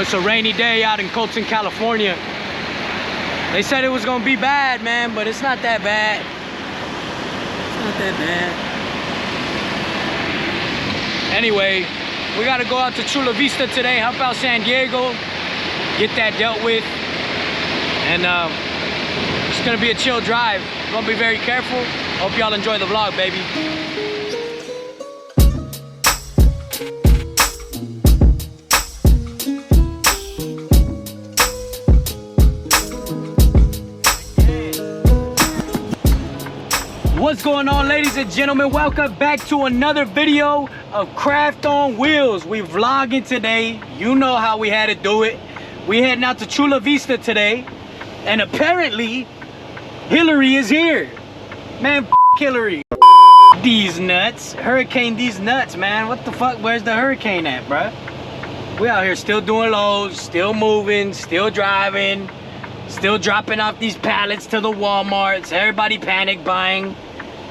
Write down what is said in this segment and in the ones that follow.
It's a rainy day out in Colton, California. They said it was gonna be bad, man, but it's not that bad. It's not that bad. Anyway, we gotta go out to Chula Vista today, help out San Diego, get that dealt with. And it's gonna be a chill drive. Gonna be very careful. Hope y'all enjoy the vlog, baby. What's going on, ladies and gentlemen? Welcome back to another video of Craft on Wheels. We vlogging today. You know how we had to do it. We heading out to Chula Vista today, and apparently Hillary is here. Man, Hillary. These nuts. Hurricane these nuts, man. What the fuck? Where's the hurricane at, bruh? We out here still doing loads, still moving, still driving, still dropping off these pallets to the Walmarts. Everybody panic buying.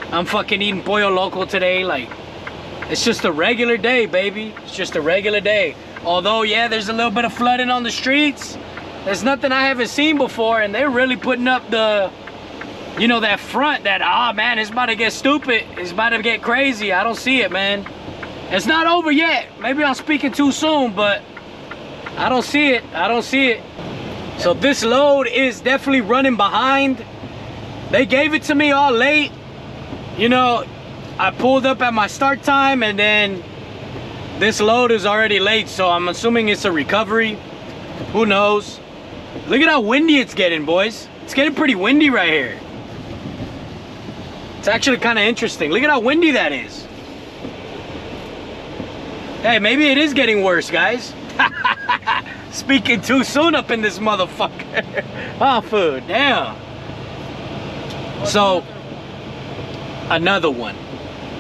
I'm fucking eating Pollo Loco today. Like, it's just a regular day, baby. It's just a regular day. Although, yeah, there's a little bit of flooding on the streets. There's nothing I haven't seen before, and they're really putting up the, you know, that front that, oh man, it's about to get stupid. It's about to get crazy. I don't see it, man. It's not over yet. Maybe I'm speaking too soon, but I don't see it. I don't see it. So this load is definitely running behind. They gave it to me all late. You know, I pulled up at my start time, and then this load is already late, so I'm assuming it's a recovery. Who knows? Look at how windy it's getting, boys. It's getting pretty windy right here. It's actually kind of interesting. Look at how windy that is. Hey, maybe it is getting worse, guys. Speaking too soon up in this motherfucker. Oh, food, damn. So, another one.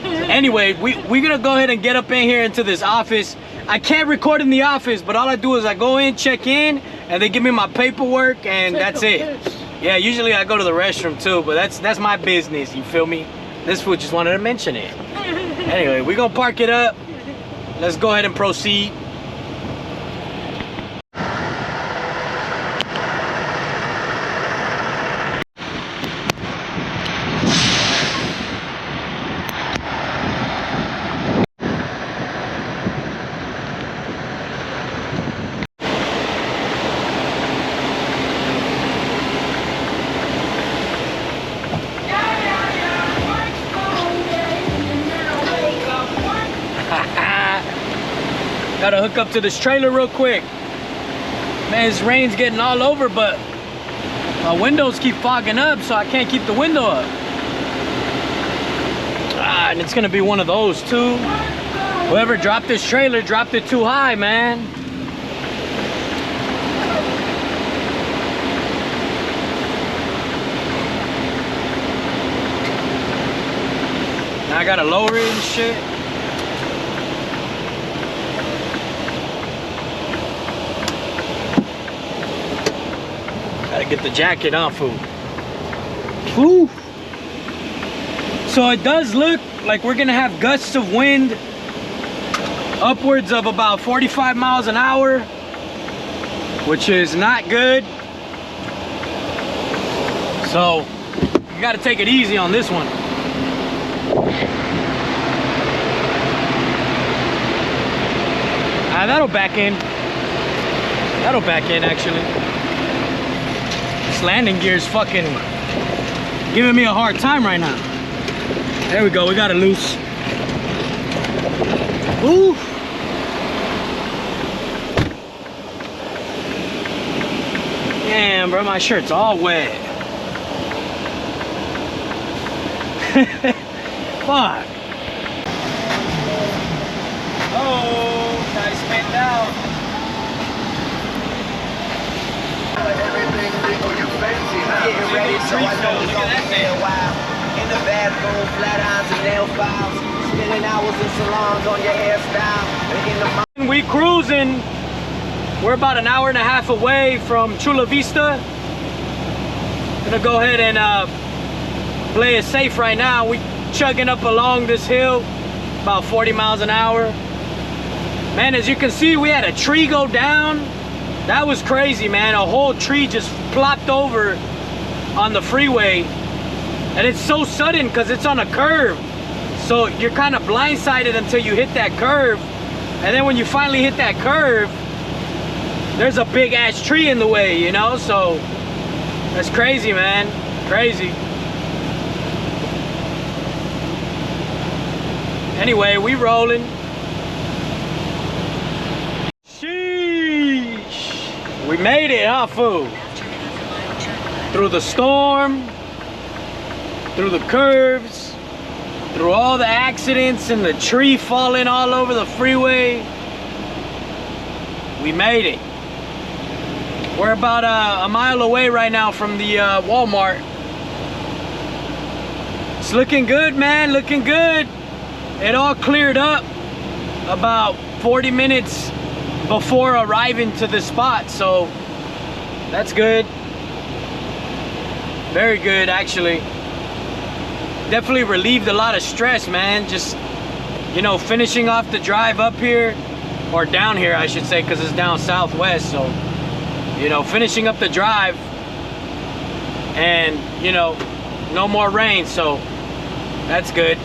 Anyway, we're gonna go ahead and get up in here into this office. I can't record in the office, but all I do is I go in, check in, and they give me my paperwork, and that's it. Yeah, usually I go to the restroom too, but that's my business, you feel me? This fool just wanted to mention it. Anyway, we're gonna park it up. Let's go ahead and proceed. Gotta hook up to this trailer real quick. Man, this rain's getting all over, but my windows keep fogging up, so I can't keep the window up. Ah, and it's gonna be one of those too. Whoever dropped this trailer dropped it too high, man. Now I gotta lower it and shit. Gotta get the jacket on, fool. Whew. So it does look like we're gonna have gusts of wind upwards of about 45 miles an hour, which is not good. So you gotta take it easy on this one. That'll back in. That'll back in, actually. This landing gear is fucking giving me a hard time right now. There we go, we got it loose. Ooh. Damn, bro, my shirt's all wet. Fuck. Oh, nice spin out. Getting ready, so I know it's gonna be a while. In the bathroom, flat irons and nail files. Spending hours in salons on your hairstyle. We cruising. We're about an hour and a half away from Chula Vista. Gonna go ahead and play it safe right now. We chugging up along this hill, about 40 miles an hour. Man, as you can see, we had a tree go down That was crazy, man. A whole tree just plopped over on the freeway. And it's so sudden because it's on a curve. So you're kind of blindsided until you hit that curve. And then when you finally hit that curve, there's a big ass tree in the way, you know? So that's crazy, man. Crazy. Anyway, we rolling. Sheesh. We made it, huh, fool? Through the storm, through the curves, through all the accidents and the tree falling all over the freeway. We made it. We're about a mile away right now from the Walmart. It's looking good, man, looking good. It all cleared up about 40 minutes before arriving to the spot, so that's good. Very good, actually. Definitely relieved a lot of stress, man. Just, you know, finishing off the drive up here, or down here, I should say, because it's down southwest. So, you know, finishing up the drive, and, you know, no more rain, so that's good.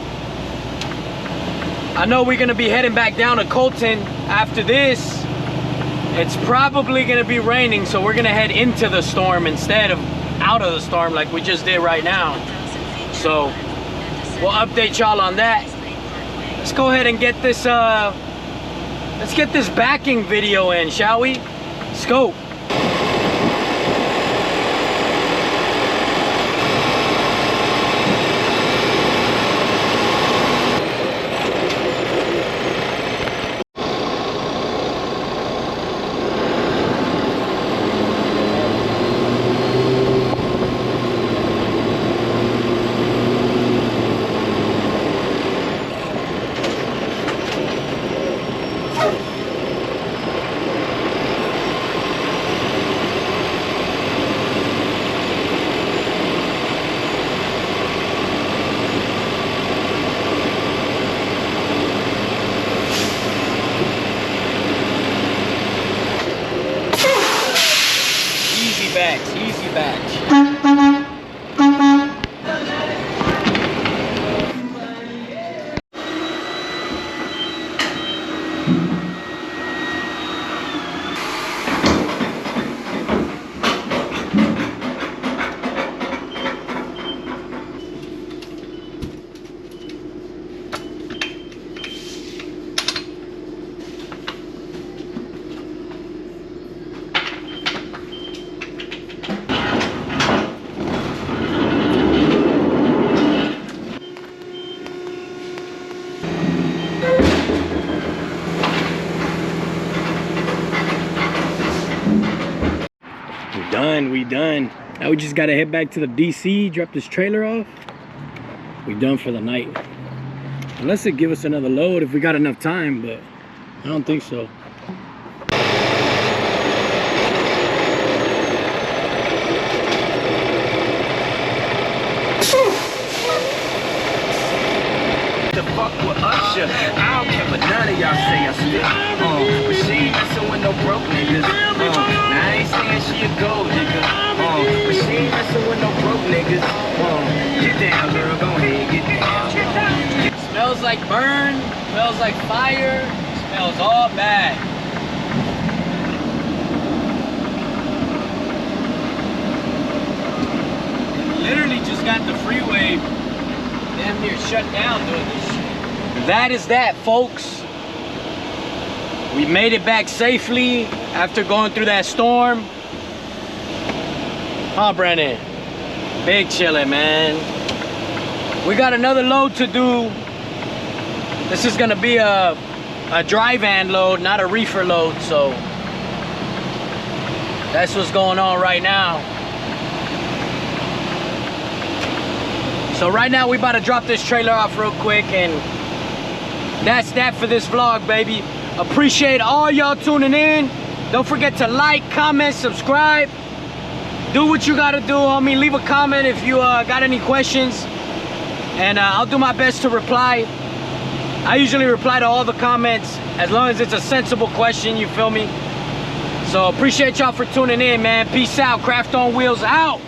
I know we're gonna be heading back down to Colton after this. It's probably gonna be raining, so we're gonna head into the storm instead of out of the storm like we just did right now. So we'll update y'all on that. Let's go ahead and get this let's get this backing video in, shall we? Let's go. Easy batch. We done. Now we just gotta head back to the DC, drop this trailer off. We done for the night. Unless they give us another load if we got enough time, but I don't think so. The fuck with Usher. I don't care what none of y'all say I spit. But she ain't messing with no broke niggas. Now I ain't saying she a gold nigga. But she ain't messing with no broke niggas. Get down, girl, go ahead, get down. Smells like burn, smells like fire, smells all bad. Literally just got the freeway damn near shut down doing this shit. That is that, folks. We made it back safely after going through that storm. Huh, Brandon? Big chillin', man. We got another load to do. This is gonna be a dry van load, not a reefer load, so that's what's going on right now. So right now we about to drop this trailer off real quick, and that's that for this vlog, baby. Appreciate all y'all tuning in. Don't forget to like, comment, subscribe. Do what you gotta do, homie. Leave a comment if you got any questions, and I'll do my best to reply. I usually reply to all the comments as long as it's a sensible question, you feel me? So appreciate y'all for tuning in, man. Peace out. Craft on Wheels out.